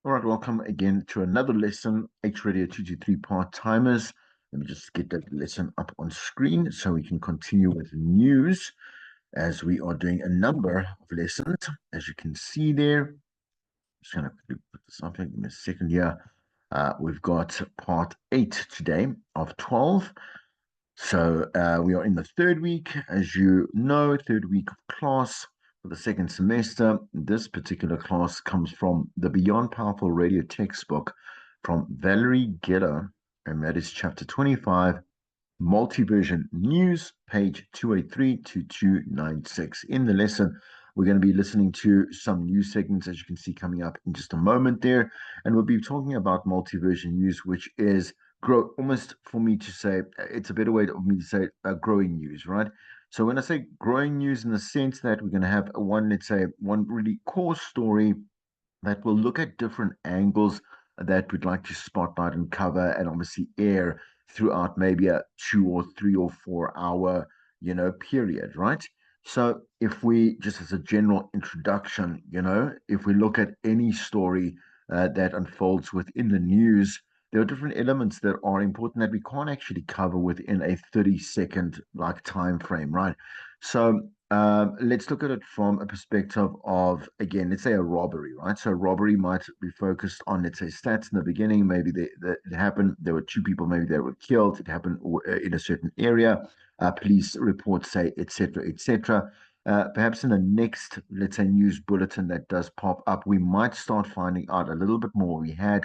All right, welcome again to another lesson, H Radio 223 part-timers. Let me just get that lesson up on screen so we can continue with news as we are doing a number of lessons. As you can see there, just going to put this up here, give me a second here. We've got part 8 today of 12. So we are in the third week, as you know, third week of class for the second semester. This particular class comes from the Beyond Powerful Radio textbook from Valerie Geller, and that is chapter 25, Multiversion News, page 283 to 296. In the lesson, we're going to be listening to some news segments, as you can see, coming up in just a moment there. And we'll be talking about multiversion news, which is grow almost for me to say, it's a better way of me to say growing news, right? So when I say growing news, in the sense that we're going to have one, let's say, one really core story that will look at different angles that we'd like to spotlight and cover and obviously air throughout maybe a 2 or 3 or 4 hour, period, right? So if we, just as a general introduction, if we look at any story that unfolds within the news, there are different elements that are important that we can't actually cover within a 30-second like time frame, right? So let's look at it from a perspective of, again, let's say a robbery, right? So robbery might be focused on, let's say, stats in the beginning. Maybe it happened, there were 2 people, maybe they were killed. It happened in a certain area. Police reports say, etc., etc. Perhaps in the next, let's say, news bulletin that does pop up, we might start finding out a little bit more. We have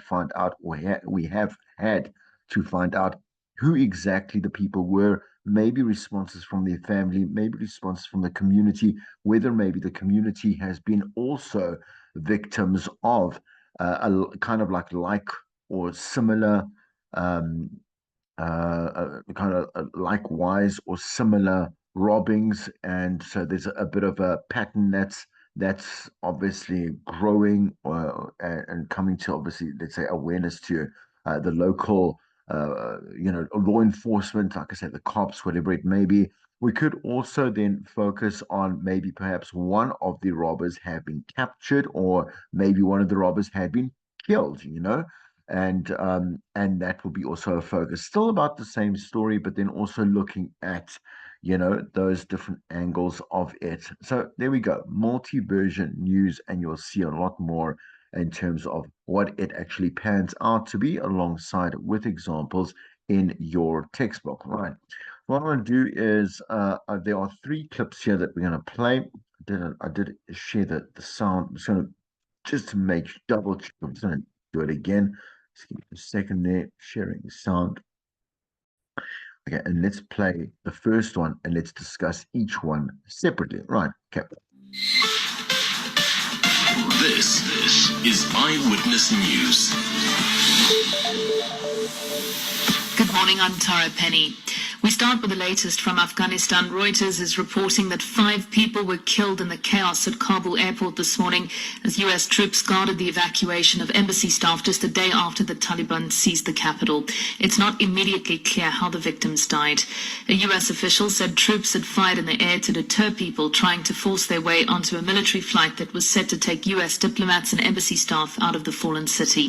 had to find out who exactly the people were, maybe responses from their family, maybe responses from the community, whether maybe the community has been also victims of a kind of like or similar um, kind of likewise or similar robbings, and so there's a bit of a pattern that's obviously growing and coming to, obviously, let's say, awareness to the local law enforcement, like I said, the cops, whatever it may be. We could also then focus on maybe perhaps one of the robbers have been captured, or maybe one of the robbers had been killed, and that will be also a focus, still about the same story, but then also looking at those different angles of it. So there we go, multi-version news, and you'll see a lot more in terms of what it actually pans out to be, alongside with examples in your textbook. Right, what I'm going to do is there are 3 clips here that we're going to play. I did share the sound. I'm just to make double check, I'm just going to do it again. Just give me a second there, sharing the sound. Okay, and let's play the first one and let's discuss each one separately. Right, okay. This is Eyewitness News. Good morning, I'm Tara Penny. We start with the latest from Afghanistan. Reuters is reporting that 5 people were killed in the chaos at Kabul airport this morning as U.S. troops guarded the evacuation of embassy staff just a day after the Taliban seized the capital. It's not immediately clear how the victims died. A U.S. official said troops had fired in the air to deter people trying to force their way onto a military flight that was set to take U.S. diplomats and embassy staff out of the fallen city.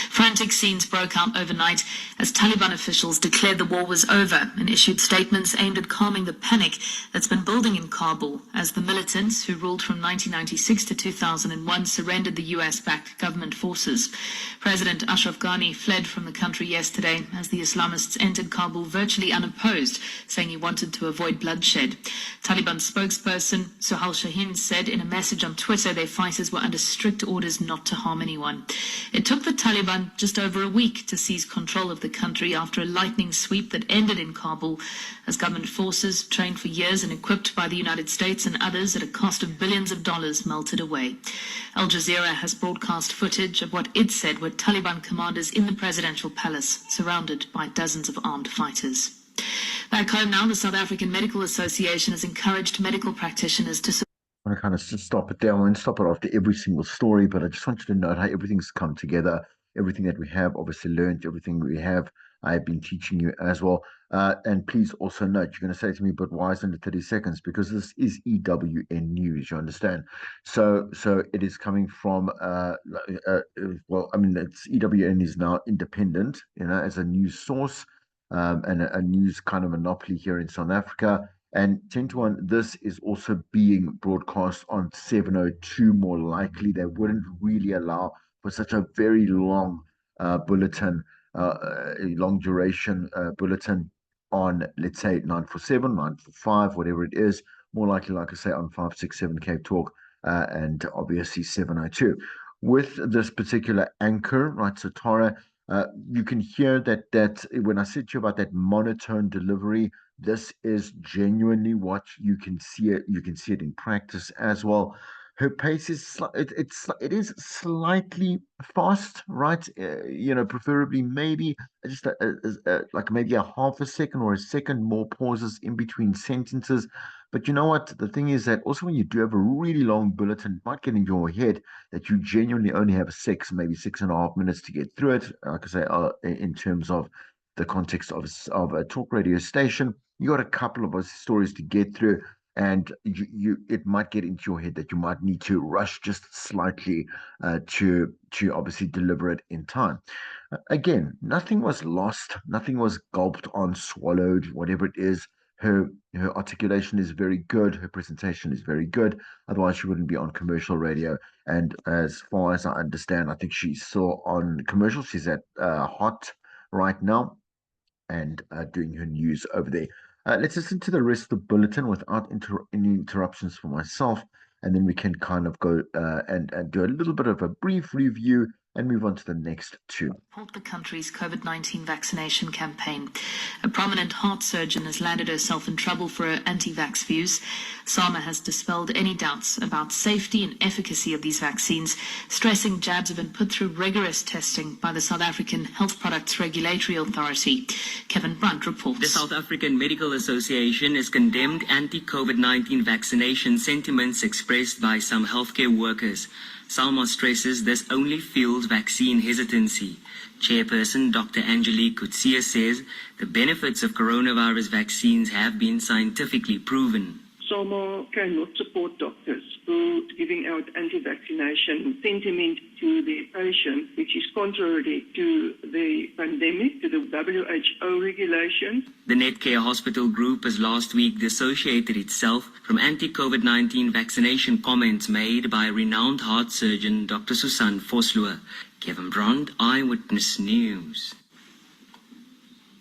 Frantic scenes broke out overnight as Taliban officials declared the war was over and issued statements aimed at calming the panic that's been building in Kabul as the militants, who ruled from 1996 to 2001, surrendered the US-backed government forces. President Ashraf Ghani fled from the country yesterday as the Islamists entered Kabul virtually unopposed, saying he wanted to avoid bloodshed. Taliban spokesperson Suhail Shaheen said in a message on Twitter their fighters were under strict orders not to harm anyone. It took the Taliban just over a week to seize control of the country after a lightning sweep that ended in Kabul as government forces, trained for years and equipped by the United States and others at a cost of billions of dollars, melted away. Al Jazeera has broadcast footage of what it said were Taliban commanders in the presidential palace, surrounded by dozens of armed fighters. Back home now, the South African Medical Association has encouraged medical practitioners to I want to kind of just stop it there. I won't stop it after every single story, but I just want you to note how everything's come together, everything that we have obviously learned, everything we have I've been teaching you as well. And please also note, you're going to say to me, but why isn't it 30 seconds? Because this is EWN news, you understand? So it is coming from, well, I mean, it's EWN is now independent, as a news source, and a news kind of monopoly here in South Africa. And 10 to 1, this is also being broadcast on 702 more likely. They wouldn't really allow for such a very long bulletin, a long duration bulletin on, let's say, 947, 945, whatever it is. More likely, like I say, on 567 Cape Talk, and obviously 702. With this particular anchor, right, so Tara, you can hear that when I said to you about that monotone delivery, this is genuinely what you can see it. You can see it in practice as well. Her pace is it is slightly fast, right? Preferably maybe just like maybe a half a second or a second more pauses in between sentences. But you know what? The thing is that also when you do have a really long bulletin, it might get in your head that you genuinely only have maybe 6.5 minutes to get through it. Like I say, in terms of the context of a talk radio station, you got a couple of stories to get through, and it might get into your head that you might need to rush just slightly to obviously deliver it in time. Again, nothing was lost, nothing was gulped on, swallowed, whatever it is. Her articulation is very good. Her presentation is very good. Otherwise, she wouldn't be on commercial radio. And as far as I understand, I think she's still on commercial. She's at Hot right now, and doing her news over there. Let's listen to the rest of the bulletin without any interruptions for myself, and then we can kind of go and do a little bit of a brief review and move on to the next two. Support the country's COVID-19 vaccination campaign. A prominent heart surgeon has landed herself in trouble for her anti-vax views. SAMA has dispelled any doubts about safety and efficacy of these vaccines, stressing jabs have been put through rigorous testing by the South African Health Products Regulatory Authority. Kevin Brunt reports. The South African Medical Association has condemned anti-COVID-19 vaccination sentiments expressed by some healthcare workers. SALMA stresses this only fuels vaccine hesitancy. Chairperson Dr. Angelique Kutsia says the benefits of coronavirus vaccines have been scientifically proven. SALMA cannot support doctors who are giving out anti-vaccination sentiment to their patients, which is contrary to the pandemic, to the WHO regulations. The Netcare Hospital Group has last week dissociated itself from anti-COVID-19 vaccination comments made by renowned heart surgeon Dr. Susan Vosloo. Kevin Brand, Eyewitness News.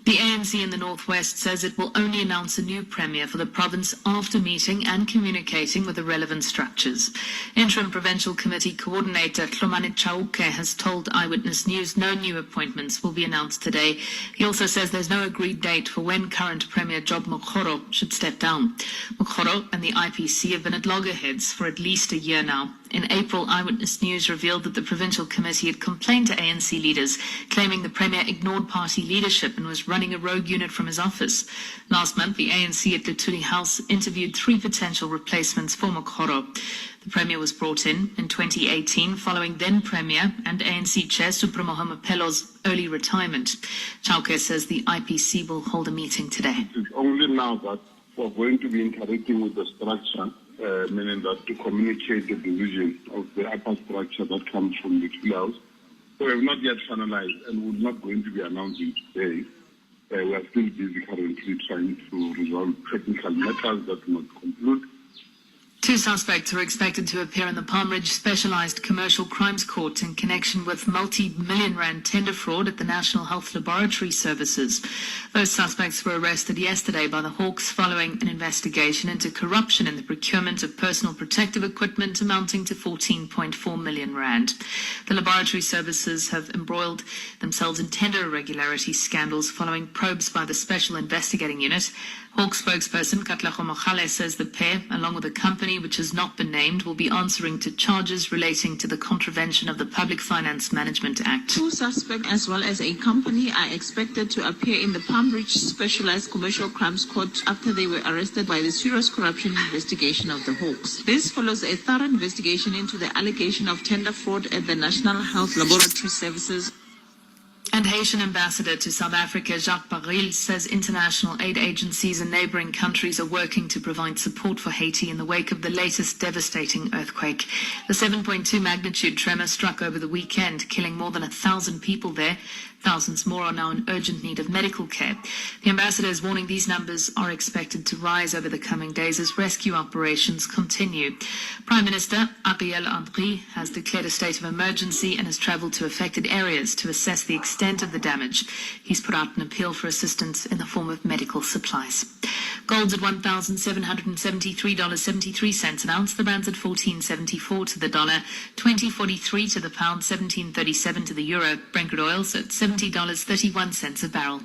The ANC in the Northwest says it will only announce a new premier for the province after meeting and communicating with the relevant structures. Interim Provincial Committee Coordinator Hlomane Chauke has told Eyewitness News no new appointments will be announced today. He also says there's no agreed date for when current Premier Job Mokgoro should step down. Mokgoro and the IPC have been at loggerheads for at least a year now. In April, Eyewitness News revealed that the Provincial Committee had complained to ANC leaders, claiming the Premier ignored party leadership and was running a rogue unit from his office. Last month, the ANC at Luthuli House interviewed 3 potential replacements for Mokgoro. The Premier was brought in 2018 following then Premier and ANC Chair Supremo Mapelo's early retirement. Chauke says the IPC will hold a meeting today. It's only now that we're going to be interacting with the structure, meaning that to communicate the division of the upper structure that comes from the Luthuli House. So we have not yet finalized, and we're not going to be announcing today. We are still busy currently trying to resolve technical matters that will not conclude. 2 suspects are expected to appear in the Palm Ridge Specialized Commercial Crimes Court in connection with multi-million rand tender fraud at the National Health Laboratory Services. Those suspects were arrested yesterday by the Hawks following an investigation into corruption in the procurement of personal protective equipment amounting to 14.4 million rand. The laboratory services have embroiled themselves in tender irregularity scandals following probes by the Special Investigating Unit. Hawk spokesperson Katlego Mogale says the pair, along with a company which has not been named, will be answering to charges relating to the contravention of the Public Finance Management Act. 2 suspects as well as a company are expected to appear in the Palm Ridge Specialized Commercial Crimes Court after they were arrested by the Serious Corruption Investigation of the Hawks. This follows a thorough investigation into the allegation of tender fraud at the National Health Laboratory Services. And Haitian ambassador to South Africa, Jacques Baril, says international aid agencies in neighboring countries are working to provide support for Haiti in the wake of the latest devastating earthquake. The 7.2 magnitude tremor struck over the weekend, killing more than 1,000 people there. Thousands more are now in urgent need of medical care. The ambassador is warning these numbers are expected to rise over the coming days as rescue operations continue. Prime Minister Ariel Henry has declared a state of emergency and has travelled to affected areas to assess the extent of the damage. He's put out an appeal for assistance in the form of medical supplies. Gold's at $1,773.73 an ounce. The rand's at 14.74 to the dollar, 20.43 to the pound, 17.37 to the euro. Brent crude oil's at $70.31 a barrel.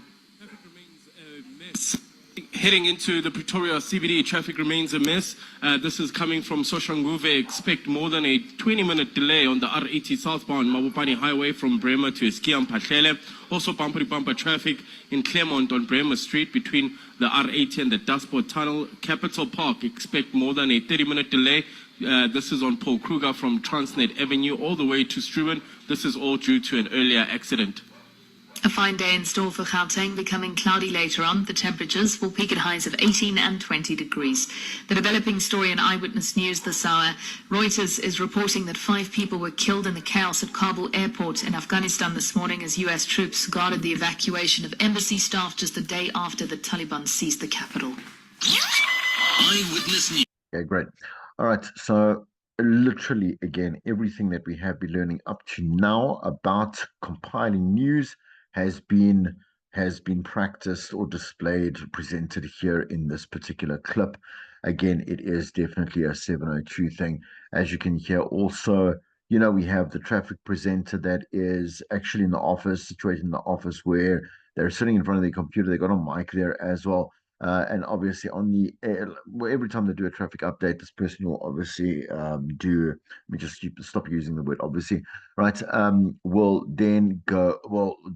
Heading into the Pretoria CBD, traffic remains a mess. This is coming from Soshanguve. Expect more than a 20-minute delay on the R80 southbound Mabopane Highway from Bremer to Eskia Mpahlele. Also bumper traffic in Claremont on Bremer Street between the R80 and the Dustport Tunnel. Capital Park, expect more than a 30-minute delay. This is on Paul Kruger from Transnet Avenue all the way to Struben. This is all due to an earlier accident. A fine day in store for Gauteng, becoming cloudy later on. The temperatures will peak at highs of 18 and 20 degrees. The developing story in Eyewitness News this hour. Reuters is reporting that 5 people were killed in the chaos at Kabul airport in Afghanistan this morning as U.S. troops guarded the evacuation of embassy staff just a day after the Taliban seized the capital. Eyewitness News. Okay, great. All right, so literally, again, everything that we have been learning up to now about compiling news has been practiced or displayed, presented here in this particular clip. Again, it is definitely a 702 thing. As you can hear also, we have the traffic presenter that is actually in the office, situated in the office where they're sitting in front of their computer. They got a mic there as well. And obviously on the every time they do a traffic update, this person will obviously let me just stop using the word obviously, right? Will then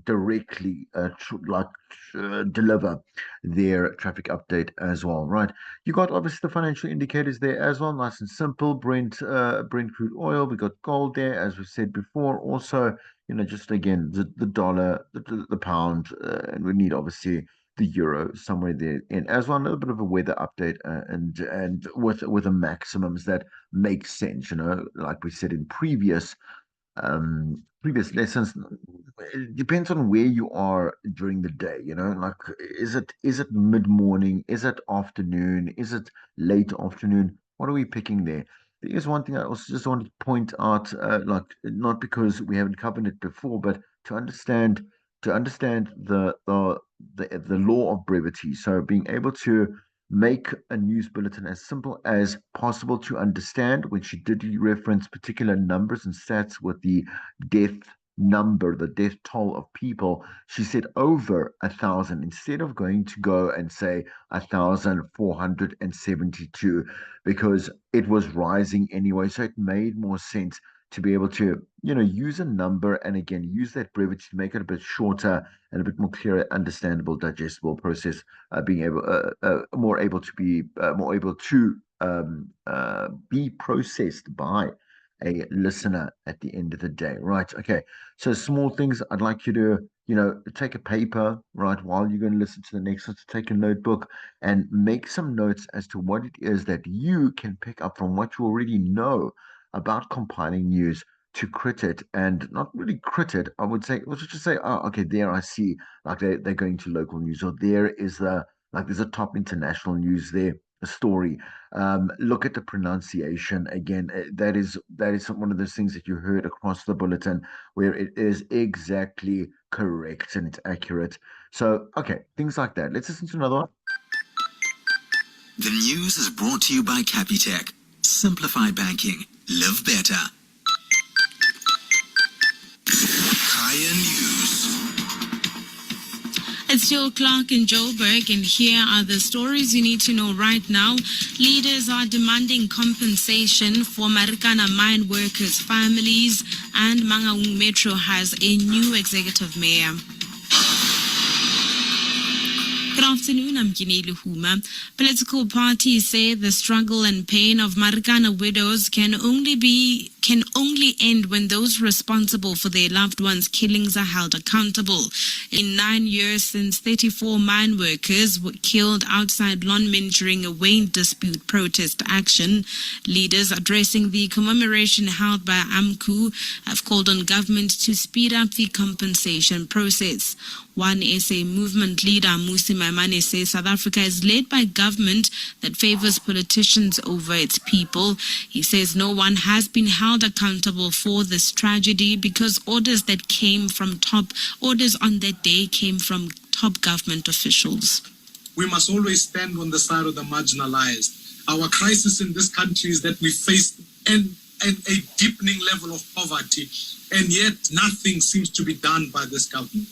directly deliver their traffic update as well, right? You got obviously the financial indicators there as well, nice and simple. Brent crude oil, we got gold there as we said before. Also, just again the dollar, the pound, and we need obviously the euro somewhere there in as well. A little bit of a weather update and with the maximums that make sense, like we said in previous lessons. It depends on where you are during the day, like is it mid-morning, is it afternoon, is it late afternoon? What are we picking there? There is one thing I also just wanted to point out, like not because we haven't covered it before, but to understand the law of brevity. So being able to make a news bulletin as simple as possible to understand. When she did reference particular numbers and stats with the death number, the death toll of people, she said over 1,000 instead of going to go and say 1,472, because it was rising anyway. So it made more sense to be able to, use a number and again, use that brevity to make it a bit shorter and a bit more clear, understandable, digestible process, being able, more able to be processed by a listener at the end of the day, right? Okay, so small things. I'd like you to, take a paper, right, while you're going to listen to the next one, to take a notebook and make some notes as to what it is that you can pick up from what you already know about compiling news, to crit it, and not really crit it. I would say, let's just say, oh, okay, there I see, like they're going to local news, or there is there's a top international news there, a story. Look at the pronunciation again. That is one of those things that you heard across the bulletin, where it is exactly correct and it's accurate. So, okay, things like that. Let's listen to another one. The news is brought to you by Capitec. Simplify banking. Live better. Kaya News. It's Joe Clark in Joburg, and here are the stories you need to know right now. Leaders are demanding compensation for Marikana mine workers' families, and Mangaung Metro has a new executive mayor. Good afternoon, I'm Gineli Huma. Political parties say the struggle and pain of Marikana widows can can only end when those responsible for their loved ones' killings are held accountable. In 9 years since 34 mine workers were killed outside Lonmin during a Wayne dispute protest action, leaders addressing the commemoration held by AMCU have called on government to speed up the compensation process. One SA movement leader, Musi Maimane, says South Africa is led by government that favors politicians over its people. He says no one has been held accountable for this tragedy because orders on that day came from top government officials. We must always stand on the side of the marginalized. Our crisis in this country is that we face a deepening level of poverty, and yet nothing seems to be done by this government.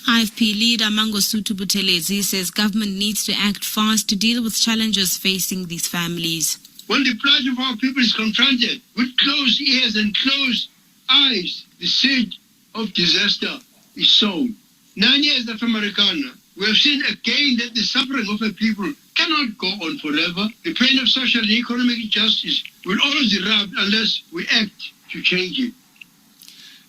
IFP leader Mangosuthu Buthelezi says government needs to act fast to deal with challenges facing these families. When the plight of our people is confronted with closed ears and closed eyes, the seed of disaster is sown. 9 years of Americana, we have seen again that the suffering of a people cannot go on forever. The pain of social and economic injustice will always erupt unless we act to change it.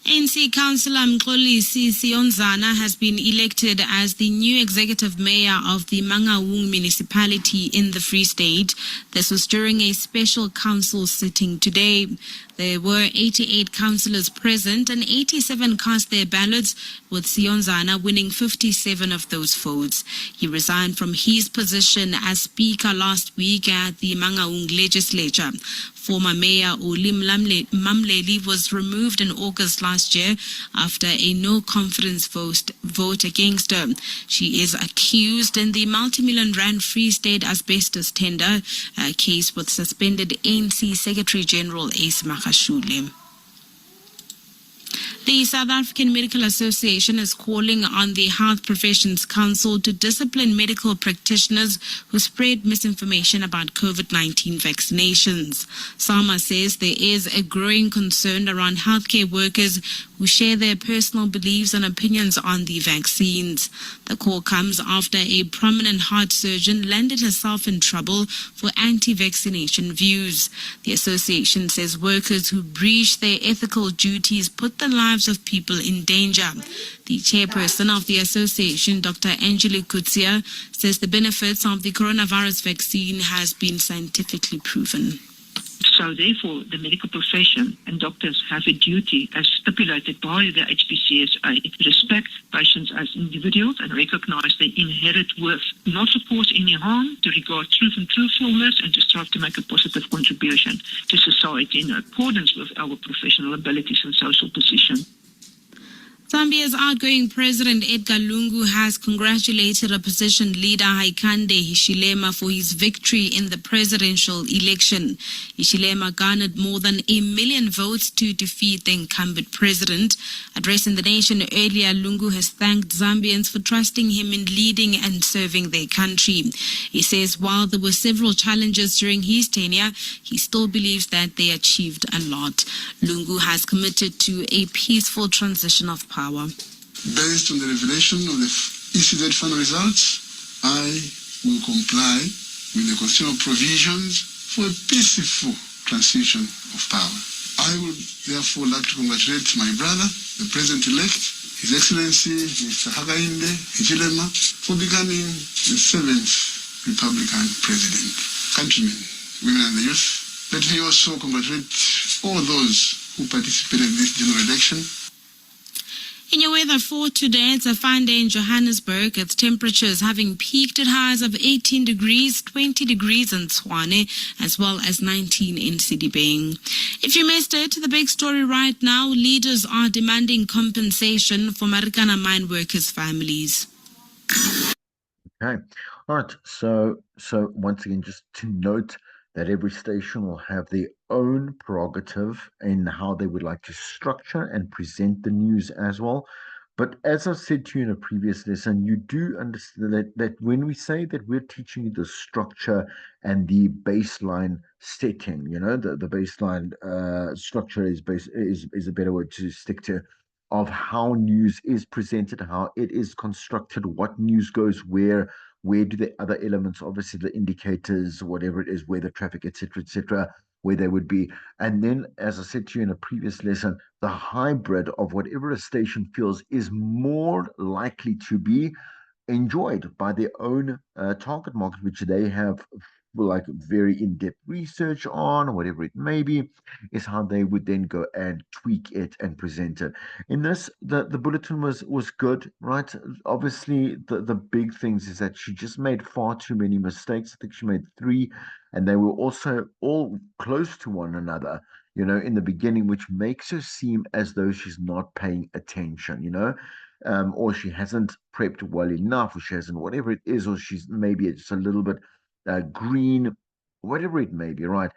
ANC Councillor Mxolisi Sionzana has been elected as the new executive mayor of the Mangaung municipality in the Free State. This was during a special council sitting today. There were 88 councillors present and 87 cast their ballots, with Sionzana winning 57 of those votes. He resigned from his position as Speaker last week at the Mangaung legislature. Former Mayor Olim Mamleli was removed in August last year after a no-confidence vote against her. She is accused in the multi-million rand Free State asbestos tender case with suspended ANC Secretary General Ace Makashule. The South African Medical Association is calling on the Health Professions Council to discipline medical practitioners who spread misinformation about COVID-19 vaccinations. SAMA says there is a growing concern around healthcare workers who share their personal beliefs and opinions on the vaccines. The call comes after a prominent heart surgeon landed herself in trouble for anti-vaccination views. The association says workers who breach their ethical duties put the lives of people in danger. The chairperson of the association, Dr. Angelique Kutsia, says the benefits of the coronavirus vaccine has been scientifically proven. So therefore, the medical profession and doctors have a duty, as stipulated by the HPCSA, to respect patients as individuals and recognize their inherent worth, not to cause any harm, to regard truth and truthfulness, and to strive to make a positive contribution to society in accordance with our professional abilities and social position. Zambia's outgoing president Edgar Lungu has congratulated opposition leader Hakainde Hichilema for his victory in the presidential election. Hichilema garnered more than 1 million votes to defeat the incumbent president. Addressing the nation earlier, Lungu has thanked Zambians for trusting him in leading and serving their country. He says while there were several challenges during his tenure, he still believes that they achieved a lot. Lungu has committed to a peaceful transition of power. Based on the revelation of the ECZ final results, I will comply with the constitutional provisions for a peaceful transition of power. I would therefore like to congratulate my brother, the President-elect, His Excellency Mr. Hakainde Hichilema, for becoming the 7th Republican President. Countrymen, women and the youth, let me also congratulate all those who participated in this general election. In your weather for today, it's a fine day in Johannesburg, with temperatures having peaked at highs of 18 degrees, 20 degrees in Tshwane, as well as 19 in Sidibeng. If you missed it, the big story right now, leaders are demanding compensation for Marikana mine workers' families. Okay. All right. So once again, just to note that every station will have their own prerogative in how they would like to structure and present the news as well. But as I said to you in a previous lesson, you do understand that when we say that we're teaching you the structure and the baseline setting, the baseline structure is a better word to stick to, of how news is presented, how it is constructed, what news goes where do the other elements, obviously the indicators, whatever it is, weather, traffic, etc., where they would be. And then, as I said to you in a previous lesson, the hybrid of whatever a station feels is more likely to be enjoyed by their own target market, which they have like very in-depth research on, whatever it may be, is how they would then go and tweak it and present it. In this, the bulletin was good, right? Obviously, the big things is that she just made far too many mistakes. I think she made three, and they were also all close to one another, in the beginning, which makes her seem as though she's not paying attention. Or she hasn't prepped well enough, or she hasn't, whatever it is, or she's maybe just a little bit green, whatever it may be, right?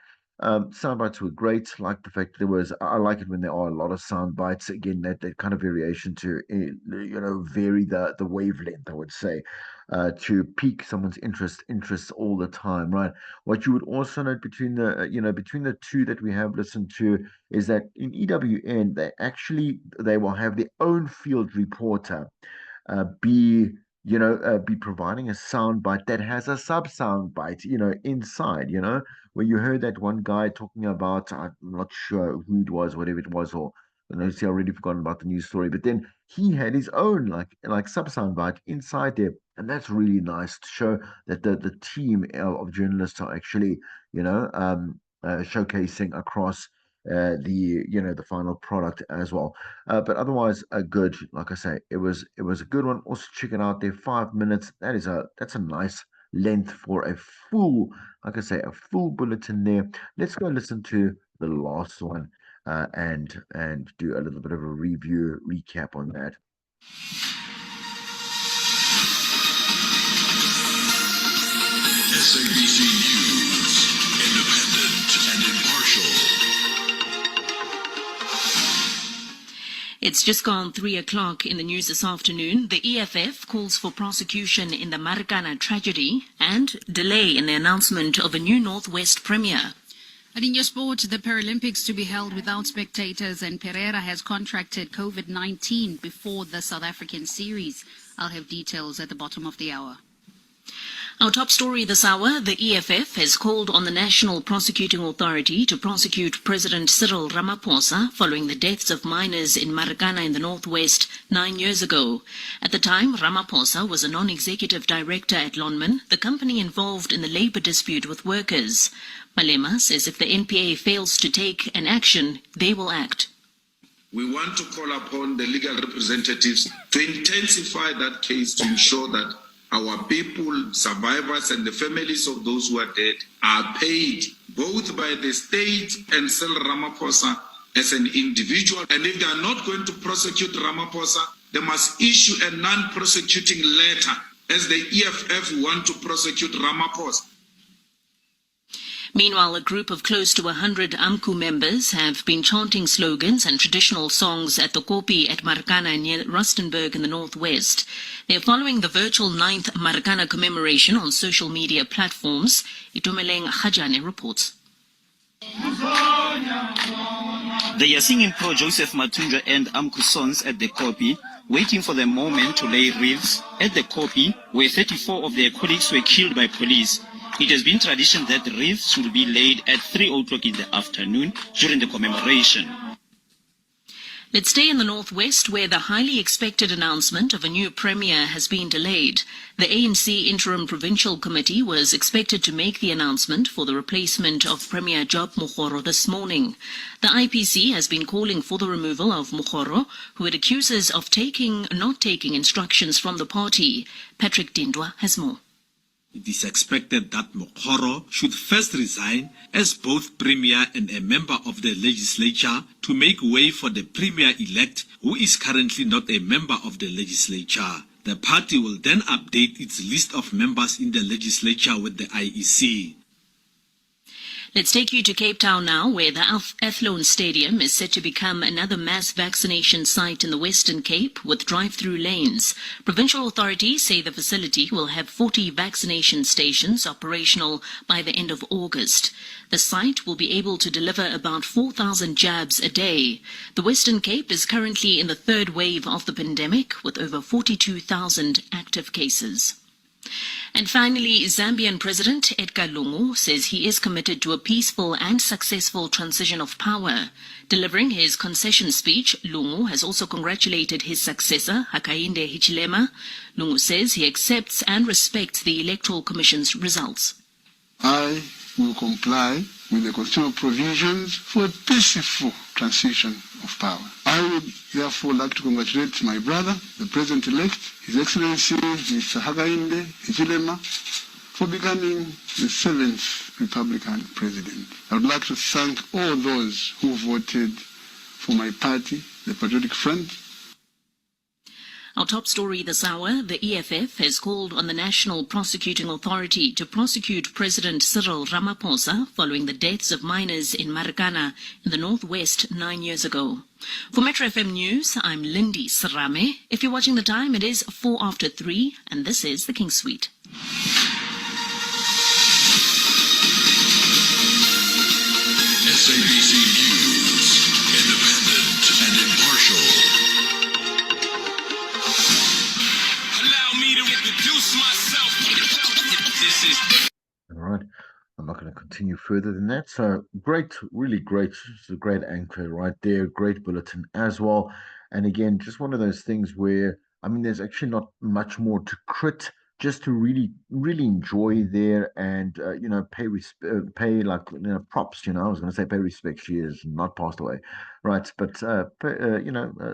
Sound bites were great. Like the fact there was, I like it when there are a lot of sound bites. Again, that kind of variation to, vary the wavelength, I would say, to pique someone's interests all the time, right? What you would also note between between the two that we have listened to is that in EWN, they will have their own field reporter be providing a sound bite that has a sub sound bite, inside, where you heard that one guy talking about, I'm not sure who it was, whatever it was, or I know, see, I already forgotten about the news story, but then he had his own like sub sound bite inside there, and that's really nice to show that the team of journalists are actually, showcasing across the final product as well. But otherwise, good. Like I say, it was a good one. Also, check it out there. 5 minutes. That's a nice length for a full, like I say, a full bulletin there. Let's go listen to the last one, and do a little bit of a review recap on that. SABC News, independent and impartial. It's just gone 3 o'clock in the news this afternoon. The EFF calls for prosecution in the Marikana tragedy and delay in the announcement of a new Northwest Premier. And in your sport, the Paralympics to be held without spectators, and Pereira has contracted COVID-19 before the South African series. I'll have details at the bottom of the hour. Our top story this hour, the EFF has called on the National Prosecuting Authority to prosecute President Cyril Ramaphosa following the deaths of miners in Marikana in the Northwest 9 years ago. At the time, Ramaphosa was a non-executive director at Lonmin, the company involved in the labour dispute with workers. Malema says if the NPA fails to take an action, they will act. We want to call upon the legal representatives to intensify that case to ensure that our people, survivors, and the families of those who are dead are paid both by the state and Cyril Ramaphosa as an individual. And if they are not going to prosecute Ramaphosa, they must issue a non-prosecuting letter as the EFF want to prosecute Ramaphosa. Meanwhile, a group of close to 100 AMCU members have been chanting slogans and traditional songs at the Kopi at Marikana near Rustenburg in the northwest. They are following the virtual 9th Marikana commemoration on social media platforms. Itumeleng Khajane reports. They are singing pro-Joseph Mathunjwa and AMCU songs at the Kopi, waiting for the moment to lay wreaths at the Kopi, where 34 of their colleagues were killed by police. It has been tradition that the wreaths should be laid at 3 o'clock in the afternoon during the commemoration. Let's stay in the northwest, where the highly expected announcement of a new premier has been delayed. The ANC Interim Provincial Committee was expected to make the announcement for the replacement of Premier Job Mokgoro this morning. The IPC has been calling for the removal of Mokgoro, who it accuses of not taking instructions from the party. Patrick Dindwa has more. It is expected that Mokgoro should first resign as both Premier and a member of the legislature to make way for the Premier-elect, who is currently not a member of the legislature. The party will then update its list of members in the legislature with the IEC. Let's take you to Cape Town now, where the Athlone Stadium is set to become another mass vaccination site in the Western Cape with drive-through lanes. Provincial authorities say the facility will have 40 vaccination stations operational by the end of August. The site will be able to deliver about 4,000 jabs a day. The Western Cape is currently in the third wave of the pandemic, with over 42,000 active cases. And finally, Zambian President Edgar Lungu says he is committed to a peaceful and successful transition of power. Delivering his concession speech, Lungu has also congratulated his successor, Hakainde Hichilema. Lungu says he accepts and respects the Electoral Commission's results. I will comply with the constitutional provisions for a peaceful transition of power. I would therefore like to congratulate my brother, the President-elect, His Excellency Mr. Hakainde Hichilema, for becoming the 7th Republican President. I would like to thank all those who voted for my party, the Patriotic Front. Our top story this hour, the EFF has called on the National Prosecuting Authority to prosecute President Cyril Ramaphosa following the deaths of miners in Marikana in the northwest 9 years ago. For Metro FM News, I'm Lindy Sarame. If you're watching the time, it is 3:04, and this is the King Suite. SABC News, independent and impartial. All right. I'm not going to continue further than that. So great, really great. It's a great anchor right there. Great bulletin as well. And again, just one of those things where, I mean, there's actually not much more to crit, just to really, really enjoy there and, pay like, props, I was going to say pay respect. She is not passed away. Right. But,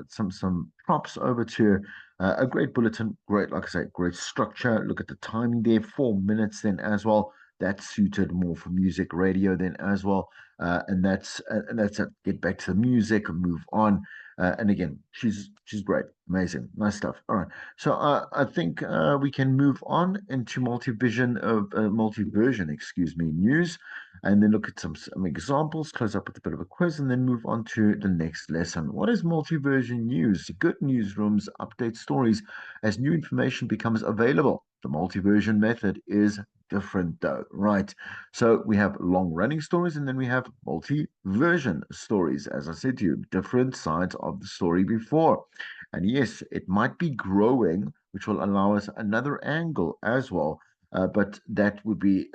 some props over to a great bulletin. Great, like I say, great structure. Look at the timing there, 4 minutes then as well. That's suited more for music radio then as well, and that's it. Get back to the music and move on. And again, she's great, amazing, nice stuff. All right, so I think we can move on into multiversion, excuse me, news, and then look at some examples. Close up with a bit of a quiz, and then move on to the next lesson. What is multiversion news? Good newsrooms update stories as new information becomes available. The multiversion method is different though, right? So we have long running stories and then we have multi-version stories. As I said to you, different sides of the story before. And yes, it might be growing, which will allow us another angle as well. But that would be,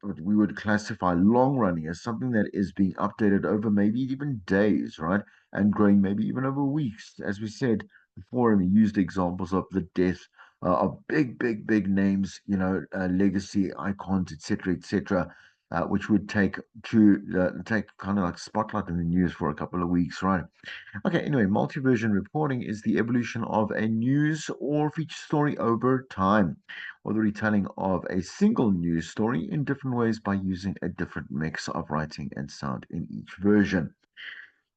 what we would classify long running as something that is being updated over maybe even days, right? And growing maybe even over weeks. As we said before, and we used examples of the death of big names, legacy icons, etc., which would take kind of like spotlight in the news for a couple of weeks, right? Okay, anyway, multiversion reporting is the evolution of a news or feature story over time, or the retelling of a single news story in different ways by using a different mix of writing and sound in each version.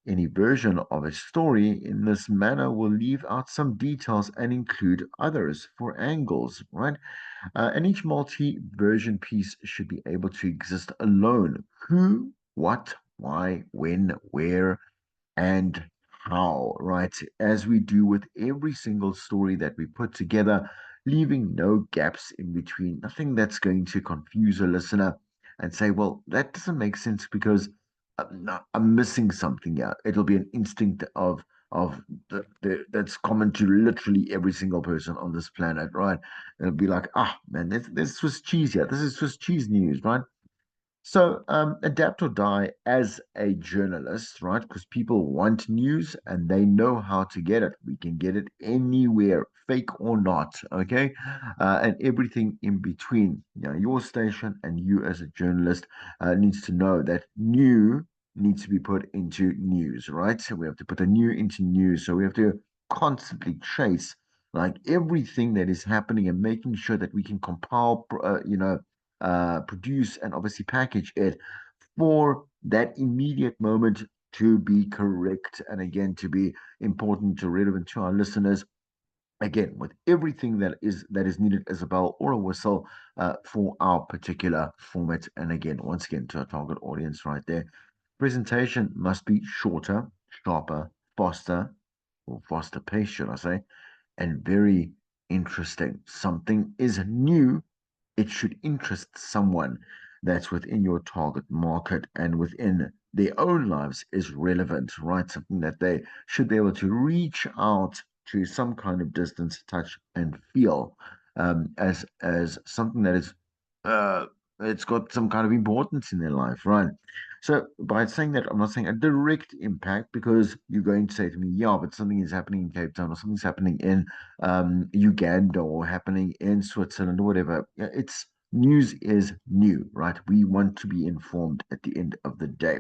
Any version of a story in this manner will leave out some details and include others for angles, right? And each multi-version piece should be able to exist alone. Who, what, why, when, where, and how, right? As we do with every single story that we put together, leaving no gaps in between, nothing that's going to confuse a listener and say, well, that doesn't make sense because I'm missing something here. It'll be an instinct of that's common to literally every single person on this planet, right? It'll be like, man, there's Swiss cheese here. This is Swiss cheese news, right? So adapt or die as a journalist, right? Because people want news and they know how to get it. We can get it anywhere, fake or not, okay? And everything in between. Your station and you as a journalist needs to know that new needs to be put into news, right? So we have to put the new into news. So we have to constantly chase like everything that is happening and making sure that we can compile, produce and obviously package it for that immediate moment to be correct and again to be important to relevant to our listeners, again with everything that is needed as a bell or a whistle for our particular format, and again once again to our target audience right there. Presentation must be shorter, sharper, faster, or faster paced should I say, and very interesting. Something is new, it should interest someone that's within your target market and within their own lives is relevant, right? Something that they should be able to reach out to some kind of distance, touch, and feel. as something that is uh, it's got some kind of importance in their life, right? So by saying that, I'm not saying a direct impact because you're going to say to me, yeah, but something is happening in Cape Town or something's happening in Uganda or happening in Switzerland or whatever. Yeah, it's news is new, right? We want to be informed at the end of the day.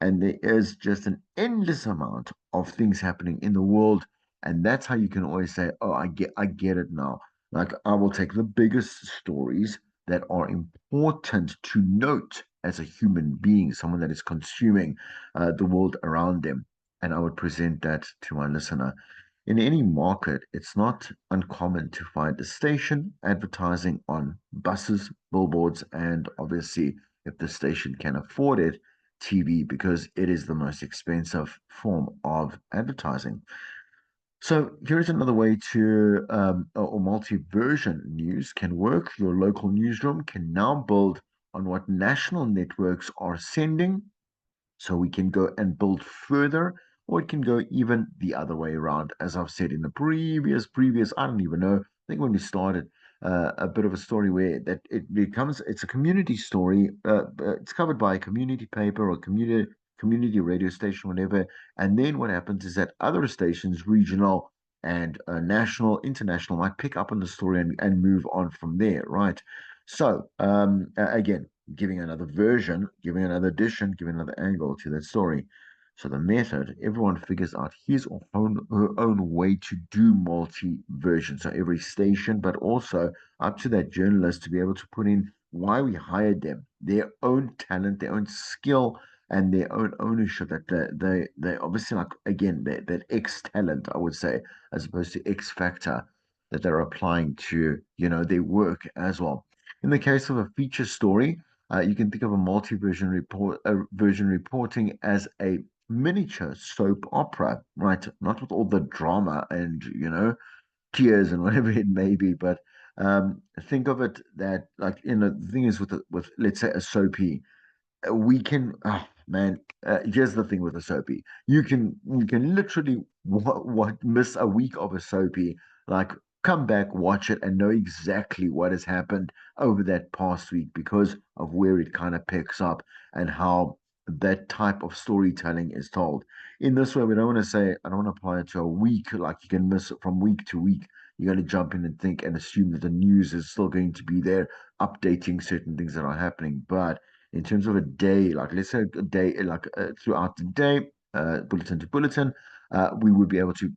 And there is just an endless amount of things happening in the world. And that's how you can always say, oh, I get it now. Like I will take the biggest stories that are important to note as a human being, someone that is consuming the world around them, and I would present that to my listener. In any market, it's not uncommon to find a station advertising on buses, billboards, and obviously, if the station can afford it, TV, because it is the most expensive form of advertising. So here's another way to, or multi-version news can work. Your local newsroom can now build on what national networks are sending, so we can go and build further, or it can go even the other way around. As I've said in the previous, I don't even know. I think when we started, a bit of a story where that it becomes it's a community story. It's covered by a community paper or community radio station, whatever. And then what happens is that other stations, regional and national, international, might pick up on the story and move on from there, right? So again, giving another version, giving another addition, giving another angle to that story. So the method, everyone figures out his or her own way to do multi-version. So every station, but also up to that journalist to be able to put in why we hired them, their own talent, their own skill, and their own ownership. That they obviously like again that X talent, I would say, as opposed to X factor that they're applying to their work as well. In the case of a feature story, you can think of a version reporting as a miniature soap opera, right? Not with all the drama and tears and whatever it may be, but think of it that like the thing is with let's say a soapy, we can oh man, here's the thing with a soapy, you can literally what miss a week of a soapy, like come back, watch it, and know exactly what has happened over that past week because of where it kind of picks up and how that type of storytelling is told. In this way, we don't want to say, I don't want to apply it to a week, like you can miss it from week to week. You're going to jump in and think and assume that the news is still going to be there updating certain things that are happening. But in terms of a day, like let's say a day, like throughout the day, bulletin to bulletin, we would be able to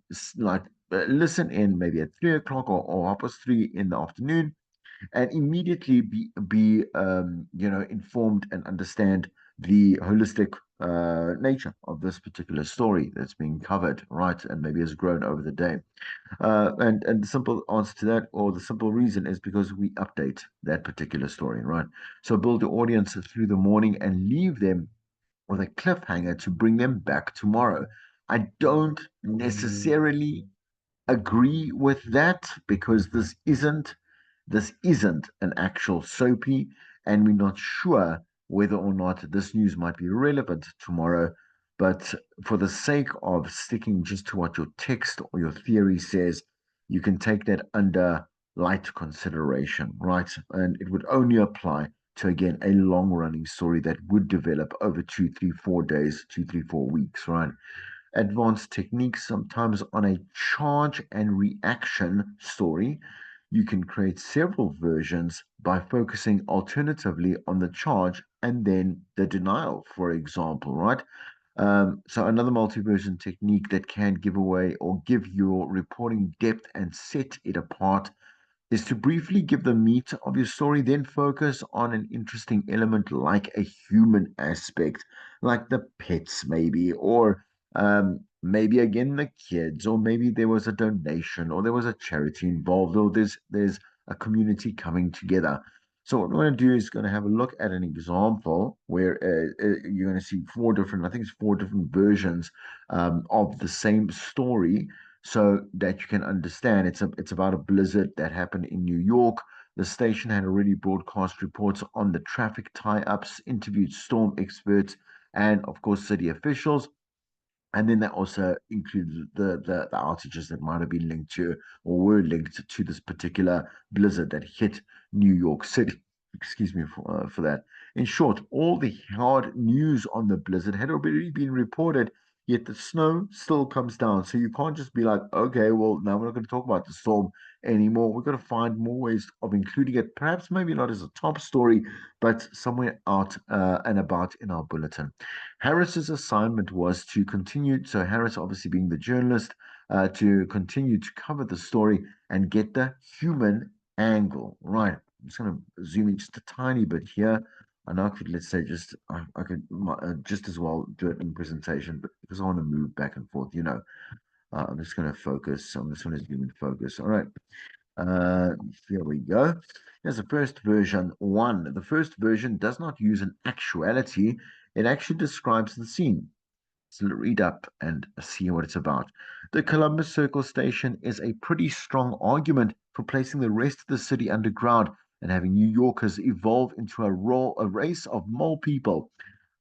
listen in maybe at 3 o'clock or 3:30 in the afternoon, and immediately be informed and understand the holistic nature of this particular story that's being covered, right, and maybe has grown over the day. And the simple answer to that, or the simple reason, is because we update that particular story, right? So build the audience through the morning and leave them with a cliffhanger to bring them back tomorrow. I don't necessarily agree with that because this isn't an actual soapy, and we're not sure whether or not this news might be relevant tomorrow. But for the sake of sticking just to what your text or your theory says, you can take that under light consideration, right? And it would only apply to, again, a long running story that would develop over 2, 3, 4 days, 2, 3, 4 weeks, right? Advanced techniques sometimes on a charge and reaction story. You can create several versions by focusing alternatively on the charge and then the denial, for example, right? So another multi-version technique that can give away or give your reporting depth and set it apart is to briefly give the meat of your story, then focus on an interesting element like a human aspect, like the pets, maybe, or maybe again the kids, or maybe there was a donation, or there was a charity involved, or there's a community coming together. So what we're going to do is going to have a look at an example where you're going to see I think it's 4 different versions of the same story, so that you can understand. It's about a blizzard that happened in New York. The station had already broadcast reports on the traffic tie-ups, interviewed storm experts, and of course city officials. And then that also included the outages that might have been linked to or were linked to this particular blizzard that hit New York City. Excuse me for that. In short, all the hard news on the blizzard had already been reported, yet the snow still comes down. So you can't just be like, okay, well, now we're not going to talk about the storm anymore. We're going to find more ways of including it, perhaps maybe not as a top story, but somewhere out and about in our bulletin. Harris's assignment was to continue, so Harris obviously being the journalist, to continue to cover the story and get the human angle. Right. I'm just going to zoom in just a tiny bit here. I know I could, let's say, I could just as well do it in presentation, but because I want to move back and forth, I'm just going to focus. I'm just going to zoom in focus. All right. Uh, Here we go. Here's the first version one. The first version does not use an actuality, it actually describes the scene. So read up and see what it's about. The Columbus Circle station is a pretty strong argument for placing the rest of the city underground and having New Yorkers evolve into a race of mole people.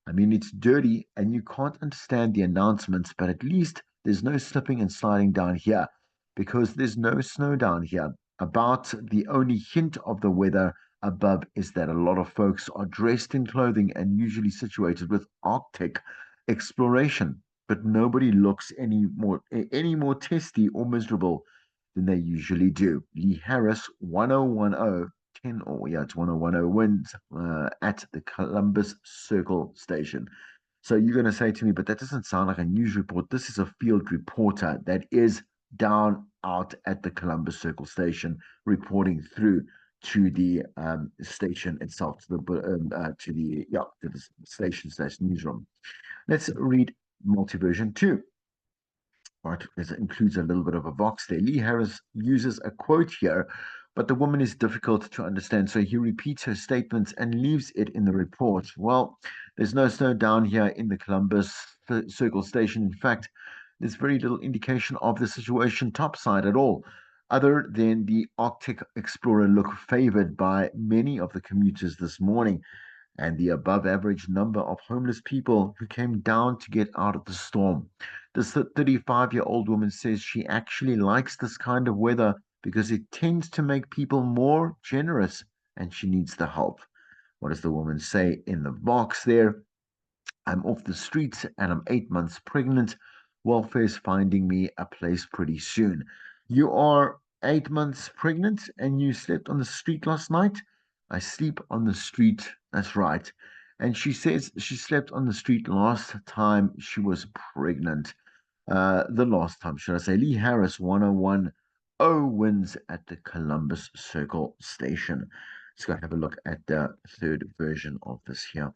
I mean, it's dirty and you can't understand the announcements, but at least there's no slipping and sliding down here because there's no snow down here. About the only hint of the weather above is that a lot of folks are dressed in clothing and usually situated with Arctic exploration, but nobody looks any more testy or miserable than they usually do. Lee Harris, 1010 10, or yeah, it's 1010 wins at the Columbus Circle station. So you're going to say to me, but that doesn't sound like a news report. This is a field reporter that is down out at the Columbus Circle station reporting through to the station itself, to the station newsroom. Let's read multiversion 2. Right, it includes a little bit of a vox there. Lee Harris uses a quote here, but the woman is difficult to understand, so he repeats her statements and leaves it in the report. Well, there's no snow down here in the Columbus Circle station. In fact, there's very little indication of the situation topside at all, other than the Arctic Explorer look favored by many of the commuters this morning and the above average number of homeless people who came down to get out of the storm. This 35-year-old woman says she actually likes this kind of weather because it tends to make people more generous and she needs the help. What does the woman say in the box there? I'm off the streets and I'm 8 months pregnant. Welfare's finding me a place pretty soon. You are 8 months pregnant and you slept on the street last night? I sleep on the street. That's right. And she says she slept on the street last time she was pregnant. The last time, should I say. Lee Harris, 1010 wins at the Columbus Circle station. Let's go have a look at the third version of this here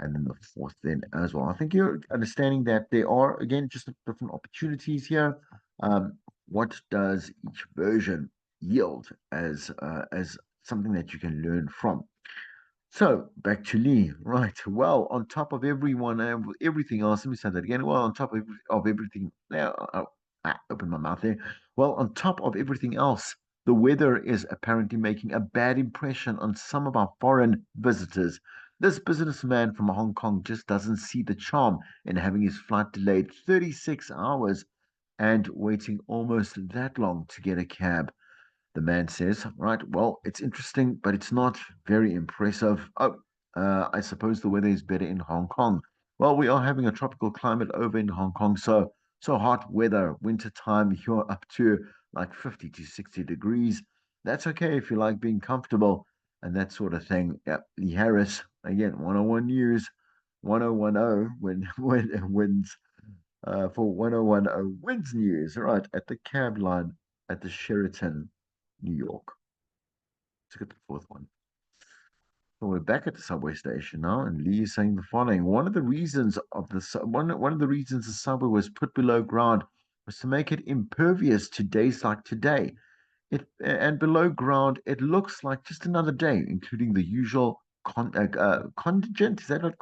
and then the fourth then as well. I think you're understanding that there are, again, just different opportunities here. What does each version yield as something that you can learn from? So back to Lee, right? Well, on top of everything else, let me say that again. Well, on top of everything, now I open my mouth there. Well, on top of everything else, the weather is apparently making a bad impression on some of our foreign visitors. This businessman from Hong Kong just doesn't see the charm in having his flight delayed 36 hours and waiting almost that long to get a cab. The man says, right, well, it's interesting, but it's not very impressive. Oh, I suppose the weather is better in Hong Kong. Well, we are having a tropical climate over in Hong Kong, so hot weather, winter time, you're up to like 50 to 60 degrees. That's okay if you like being comfortable and that sort of thing. Yeah, Lee Harris, again, 101 News, 1010 wins for 1010 wins news, right, at the cab line at the Sheraton New York. Let's get the fourth one. So we're back at the subway station now, and Lee is saying the following: one of the reasons the subway was put below ground was to make it impervious to days like today. And below ground, it looks like just another day, including the usual contingent. Is that not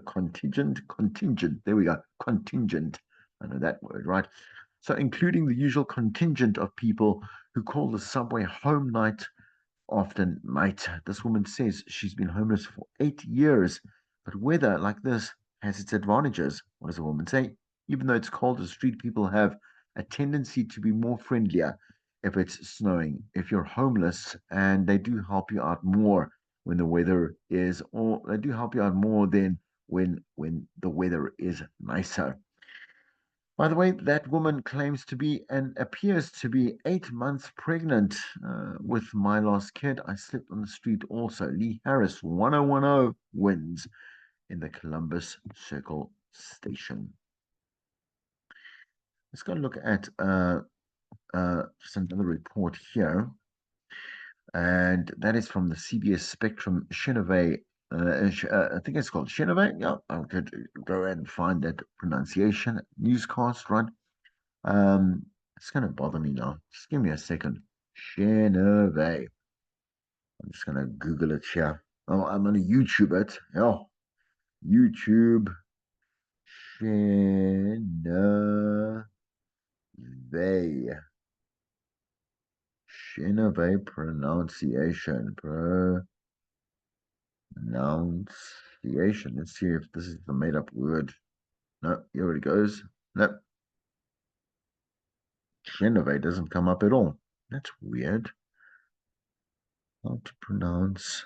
contingent? Contingent. There we go. Contingent. I know that word, right? So, including the usual contingent of people who call the subway home night often, mate. This woman says she's been homeless for 8 years, but weather like this has its advantages. What does the woman say? Even though it's cold, the street people have a tendency to be more friendlier if it's snowing, if you're homeless, and they do help you out more when the weather is, or they do help you out more than when the weather is nicer. By the way, that woman claims to be and appears to be 8 months pregnant with my last kid. I slept on the street also. Lee Harris, 1010, wins in the Columbus Circle station. Let's go look at just another report here. And that is from the CBS Spectrum Cheneve. I think it's called Cheneve. Yeah, I could go ahead and find that pronunciation. Newscast, right? It's going to bother me now. Just give me a second. Cheneve. I'm just going to Google it here. Oh, I'm going to YouTube it. Oh, YouTube. Cheneve. Cheneve pronunciation. Pronunciation. Let's see if this is the made up word. No, here it goes. No. Cheneve doesn't come up at all. That's weird. How to pronounce.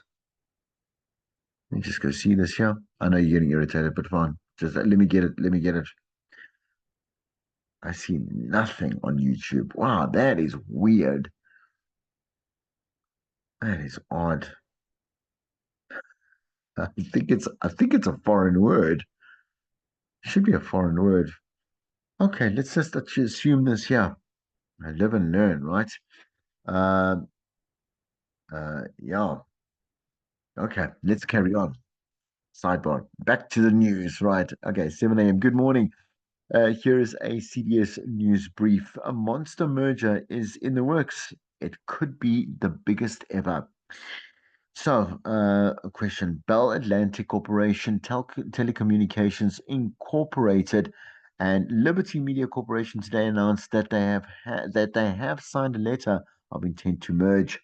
Let me just go see this here. I know you're getting irritated, but fine. Just let me get it. Let me get it. I see nothing on YouTube. Wow, that is weird. That is odd. I think it's a foreign word. It should be a foreign word. Okay, let's just assume this here. I live and learn, right? Yeah. Okay, let's carry on. Sidebar. Back to the news, right? Okay, 7 a.m. Good morning. Here is a CBS News brief. A monster merger is in the works. It could be the biggest ever. So, a question. Bell Atlantic Corporation, Telecommunications Incorporated, and Liberty Media Corporation today announced that they have signed a letter of intent to merge.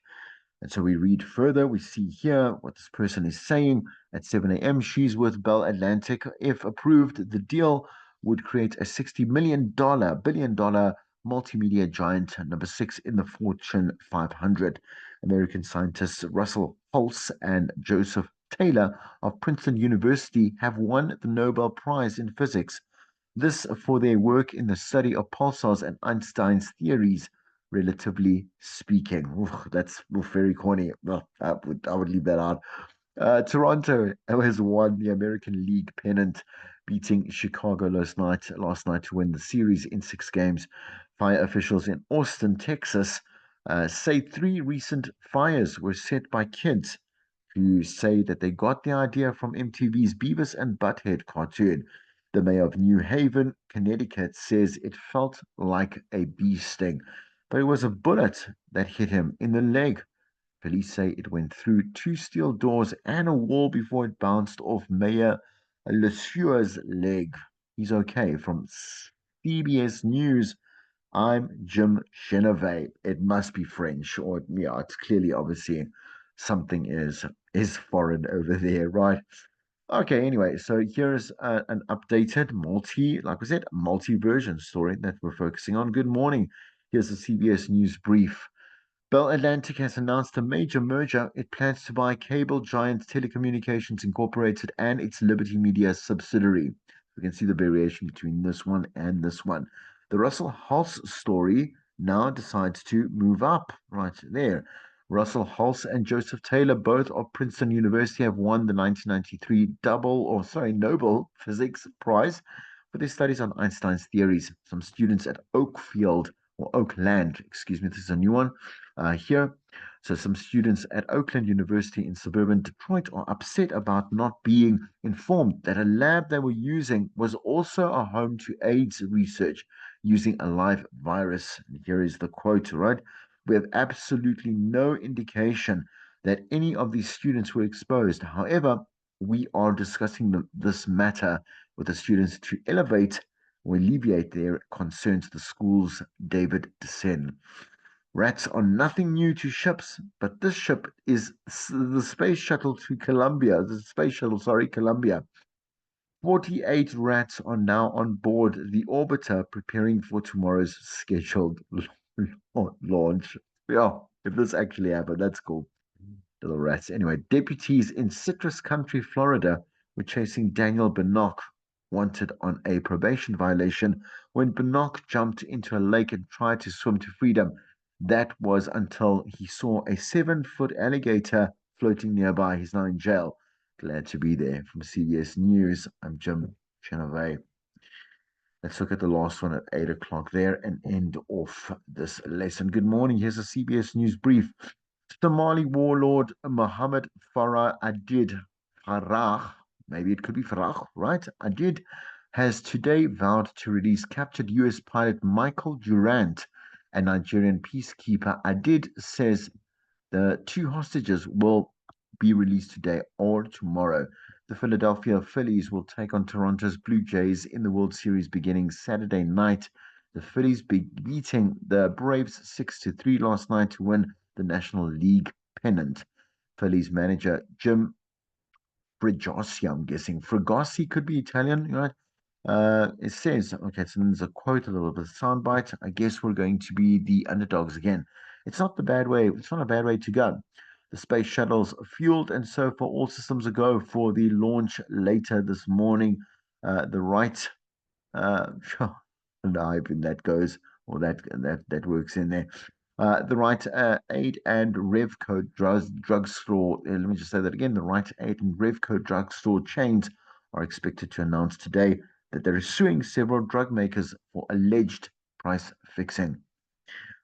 And so we read further. We see here what this person is saying at 7 a.m. She's with Bell Atlantic. If approved, the deal would create a $60 billion multimedia giant, number 6 in the Fortune 500. American scientists Russell Hulse and Joseph Taylor of Princeton University have won the Nobel Prize in Physics. This for their work in the study of pulsars and Einstein's theories, relatively speaking. Oof, that's very corny. Well, I would leave that out. Toronto has won the American League pennant, beating Chicago last night to win the series in 6 games. Fire officials in Austin, Texas, say 3 recent fires were set by kids who say that they got the idea from MTV's Beavis and Butthead cartoon. The mayor of New Haven, Connecticut, says it felt like a bee sting, but it was a bullet that hit him in the leg. Police say it went through 2 steel doors and a wall before it bounced off Mayor LeSueur's leg. He's okay. From CBS News, I'm Jim Cheneve. It must be French, or yeah, it's clearly obviously something is foreign over there, right? Okay, anyway, so here's an updated like I said, multi-version story that we're focusing on. Good morning. Here's the CBS News brief. Bell Atlantic has announced a major merger. It plans to buy cable giant Telecommunications Incorporated and its Liberty Media subsidiary. We can see the variation between this one and this one. The Russell Hulse story now decides to move up right there. Russell Hulse and Joseph Taylor, both of Princeton University, have won the 1993 Nobel Physics Prize for their studies on Einstein's theories. Some students at Oakland, excuse me, this is a new one here. So some students at Oakland University in suburban Detroit are upset about not being informed that a lab they were using was also a home to AIDS research using a live virus. And here is the quote, right? We have absolutely no indication that any of these students were exposed. However, we are discussing this matter with the students to elevate or alleviate their concerns, the school's David Dessen. Rats are nothing new to ships, but this ship is the space shuttle to Columbia, Columbia. 48 rats are now on board the orbiter preparing for tomorrow's scheduled launch. Yeah, if this actually happened, that's cool. Little rats. Anyway, deputies in Citrus Country, Florida, were chasing Daniel Bannock, wanted on a probation violation, when Bannock jumped into a lake and tried to swim to freedom. That was until he saw a 7-foot alligator floating nearby. He's now in jail. Glad to be there. From CBS News, I'm Jim Chenove. Let's look at the last one at 8 o'clock there and end off this lesson. Good morning. Here's a CBS News brief. Somali warlord Mohammed Farah, maybe it could be Farah, right? Adid has today vowed to release captured U.S. pilot Michael Durant, a Nigerian peacekeeper. Adid says the two hostages will be released today or tomorrow. The Philadelphia Phillies will take on Toronto's Blue Jays in the World Series beginning Saturday night. The Phillies beating the Braves 6-3 last night to win the National League pennant. Phillies manager Jim Frigossi, I'm guessing. Frigossi could be Italian, right? It says, okay, so there's a quote, a little bit of soundbite. I guess we're going to be the underdogs again. It's not a bad way to go. The space shuttle's fueled, and so for all systems a go for the launch later this morning. The right, and I hope that goes, or that works in there. The Right Aid and Revco drugstore, let me just say that again, the Right Aid and Revco drugstore chains are expected to announce today that they're suing several drug makers for alleged price fixing.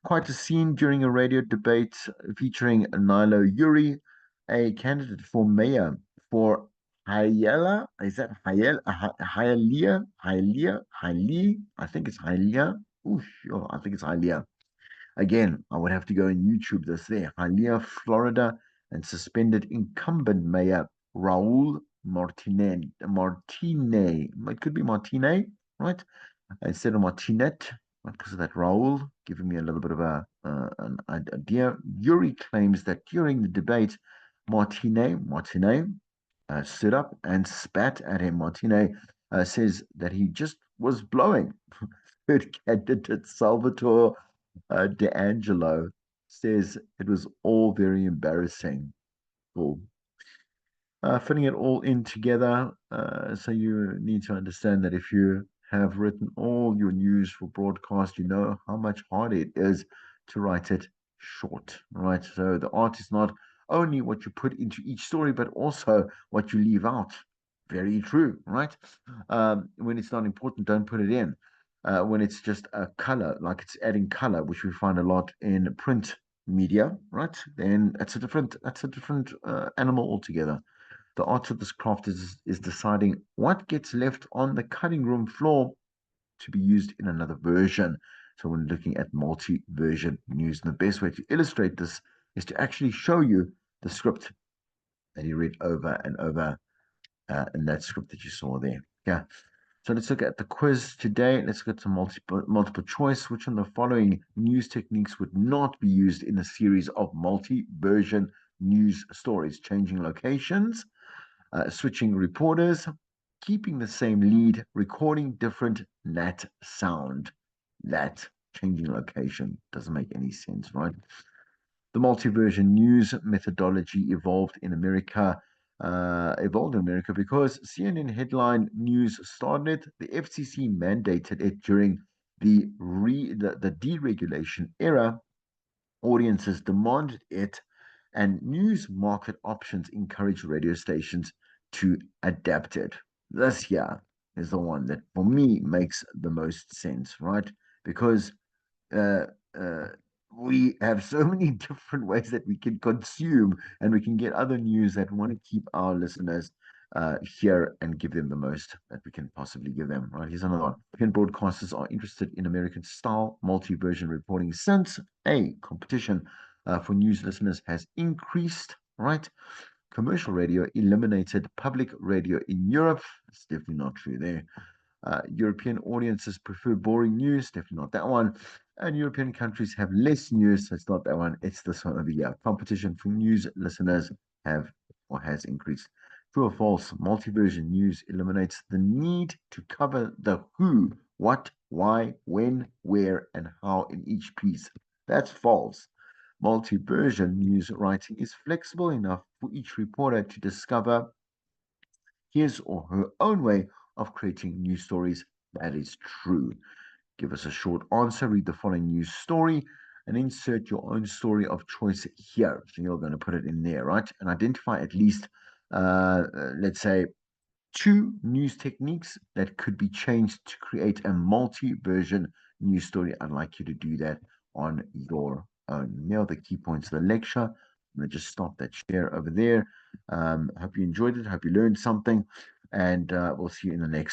Quite a scene during a radio debate featuring Nilo Yuri, a candidate for mayor for Hialeah. Is that Hialeah? I think it's Hialeah. Oh, sure. I think it's Hialeah. Again, I would have to go and YouTube this there. Hialeah, Florida, and suspended incumbent mayor Raul Martinez. It could be Martinez, right? Instead of Martinet, because of that Raul, giving me a little bit of an idea. Yuri claims that during the debate, Martinez stood up and spat at him. Martinez says that he just was blowing. Third candidate Salvatore D'Angelo says it was all very embarrassing. Cool. Fitting it all in together, so you need to understand that if you have written all your news for broadcast, you know how much harder it is to write it short, right? So the art is not only what you put into each story, but also what you leave out. Very true, right? When it's not important, don't put it in. When it's just a color, like it's adding color, which we find a lot in print media, right? Then that's a different animal altogether. The art of this craft is deciding what gets left on the cutting room floor to be used in another version. So when looking at multi-version news, and the best way to illustrate this is to actually show you the script that you read over and over in that script that you saw there. Yeah. So let's look at the quiz today. Let's get some multiple choice. Which of the following news techniques would not be used in a series of multi-version news stories? Changing locations, switching reporters, keeping the same lead, recording different nat sound. That changing location doesn't make any sense, right? The multi-version news methodology evolved in America because CNN headline news started. The FCC mandated it during the deregulation era. Audiences demanded it, and news market options encourage radio stations to adapt it. This here is the one that, for me, makes the most sense, right? Because uh, uh, we have so many different ways that we can consume, and we can get other news that want to keep our listeners here and give them the most that we can possibly give them. Right, here's another one. American broadcasters are interested in American style multi-version reporting since a competition for news listeners has increased. Right, commercial radio eliminated public radio in Europe. It's definitely not true there. European audiences prefer boring news, definitely not that one. And European countries have less news, so it's not that one. It's this one over here. Competition for news listeners has increased. True or false, multi-version news eliminates the need to cover the who, what, why, when, where, and how in each piece. That's false. Multi-version news writing is flexible enough for each reporter to discover his or her own way of creating news stories. That is true. Give us a short answer, read the following news story, and insert your own story of choice here. So you're going to put it in there, right? And identify at least, let's say, 2 news techniques that could be changed to create a multi-version news story. I'd like you to do that on your own. Now, the key points of the lecture. I'm going to just stop that share over there. Hope you enjoyed it. Hope you learned something. And we'll see you in the next